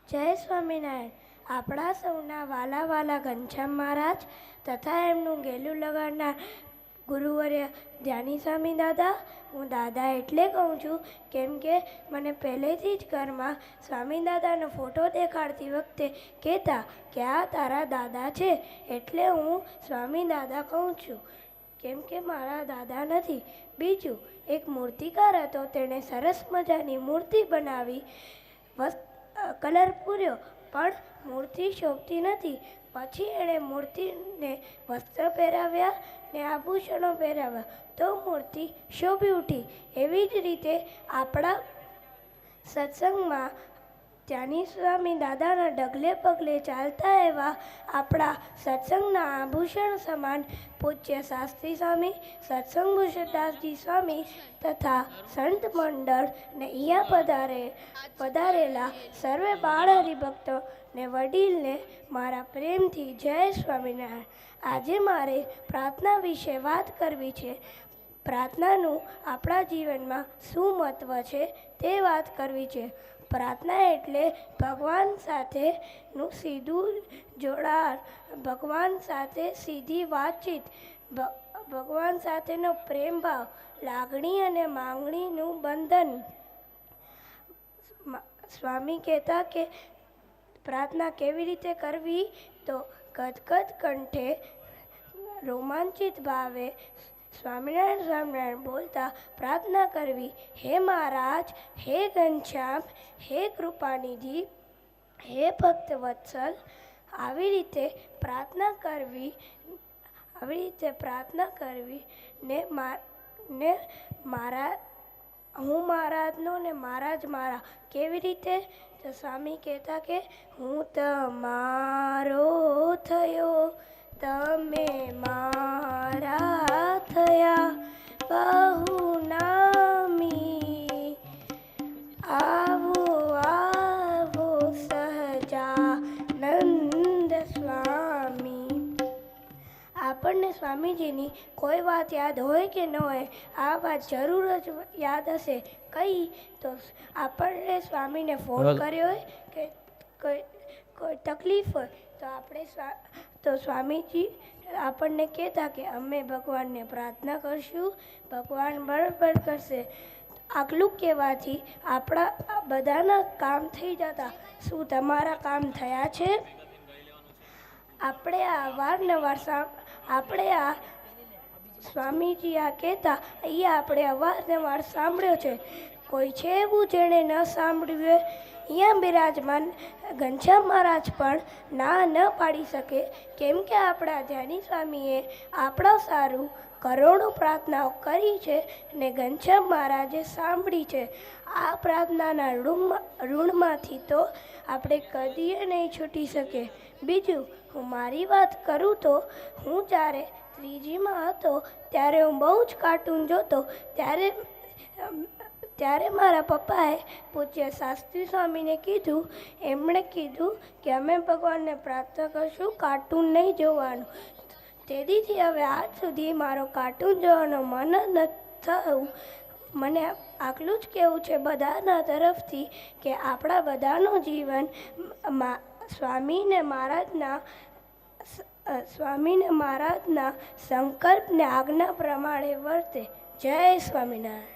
જય સ્વામિનારાયણ। આપણા સૌના વાલા વાલા ઘનશ્યામ મહારાજ તથા એમનું ગેલું લગાડનાર ગુરુવર્ય ધ્યાની સ્વામી દાદા, હું દાદા એટલે કહું છું કેમ કે મને પહેલેથી જ ઘરમાં સ્વામી દાદાનો ફોટો દેખાડતી વખતે કહેતા કે આ તારા દાદા છે, એટલે હું સ્વામી દાદા કહું છું કેમ કે મારા દાદા નથી। બીજું, એક મૂર્તિકાર હતો, તેણે સરસ મજાની મૂર્તિ બનાવી, કલર પૂર્યો, પણ મૂર્તિ શોભતી નથી। પછી એણે મૂર્તિને વસ્ત્ર પહેરાવ્યા ને આભૂષણો પહેરાવ્યા તો મૂર્તિ શોભી ઉઠી। એવી જ રીતે આપણા સત્સંગમાં ધ્યાની સ્વામી દાદાના ડગલે પગલે ચાલતા એવા આપણા સત્સંગના આભૂષણ સમાન પૂજ્ય શાસ્ત્રી સ્વામી, સત્સંગ ભૂષણદાસજી સ્વામી તથા સંત મંડળ ને અહીંયા પધારેલા સર્વે બાળ હરિભક્તો ને વડીલને મારા પ્રેમથી જય સ્વામિનારાયણ। આજે મારે પ્રાર્થના વિશે વાત કરવી છે। પ્રાર્થનાનું આપણા જીવનમાં શું મહત્ત્વ છે તે વાત કરવી છે। પ્રાર્થના એટલે ભગવાન સાથેનું સીધું જોડાણ, ભગવાન સાથે સીધી વાતચીત, ભગવાન સાથેનો પ્રેમ ભાવ, લાગણી અને માંગણીનું બંધન। સ્વામી કહેતા કે પ્રાર્થના કેવી રીતે કરવી, તો ગદગદ કંઠે રોમાંચિત ભાવે સ્વામિનારાયણ સ્વામિનારાયણ બોલતા પ્રાર્થના કરવી। હે મહારાજ, હે ઘનશ્યામ, હે કૃપાનિધિ, હે ભક્ત વત્સલ, આવી રીતે પ્રાર્થના કરવી ને મારા હું મહારાજનો ને મહારાજ મારા। કેવી રીતે? તો સ્વામી કહેતા કે હું તમારો થયો, તમે મારા થયા, બહુ નામી આવો આવો સહજાનંદ સ્વામી। આપણને સ્વામીજીની કોઈ વાત યાદ હોય કે ન હોય, આ વાત જરૂર જ યાદ હશે। કઈ? તો આપણને સ્વામીને ફોન કર્યો હોય કે કોઈ તકલીફ હોય તો સ્વામીજી આપણને કહેતા કે અમે ભગવાનને પ્રાર્થના કરશું, ભગવાન બરાબર કરશે। આટલું કહેવાથી આપણા બધાના કામ થઈ જતા। શું તમારા કામ થયા છે? આપણે આ સ્વામીજી આ કહેતા અહીંયા આપણે અવારનવાર સાંભળ્યો છે। કોઈ છે એવું જેણે ન સાંભળ્યું હોય? અહીંયા બિરાજમાન ઘનશ્યામ મહારાજ પણ ના ન પાડી શકે, કેમ કે આપણા ધ્યાની સ્વામીએ આપણા સારું કરોડો પ્રાર્થનાઓ કરી છે ને ઘનશ્યામ મહારાજે સાંભળી છે। આ પ્રાર્થનાના ઋણમાંથી તો આપણે કદીએ નહીં છૂટી શકે। બીજું, હું મારી વાત કરું તો હું જ્યારે ત્રીજીમાં હતો ત્યારે હું બહુ જ કાર્ટૂન જોતો। ત્યારે મારા પપ્પાએ પૂજ્ય શાસ્ત્રી સ્વામીને કીધું, એમણે કીધું કે અમે ભગવાનને પ્રાર્થના કરશું, કાર્ટૂન નહીં જોવાનું। તેથી હવે આજ સુધી મારો કાર્ટૂન જોવાનું મન ન થયું। મને આટલું જ કહેવું છે બધાના તરફથી કે આપણા બધાનું જીવન સ્વામીને મહારાજના સંકલ્પને આજ્ઞા પ્રમાણે વર્તે। જય સ્વામિનારાયણ।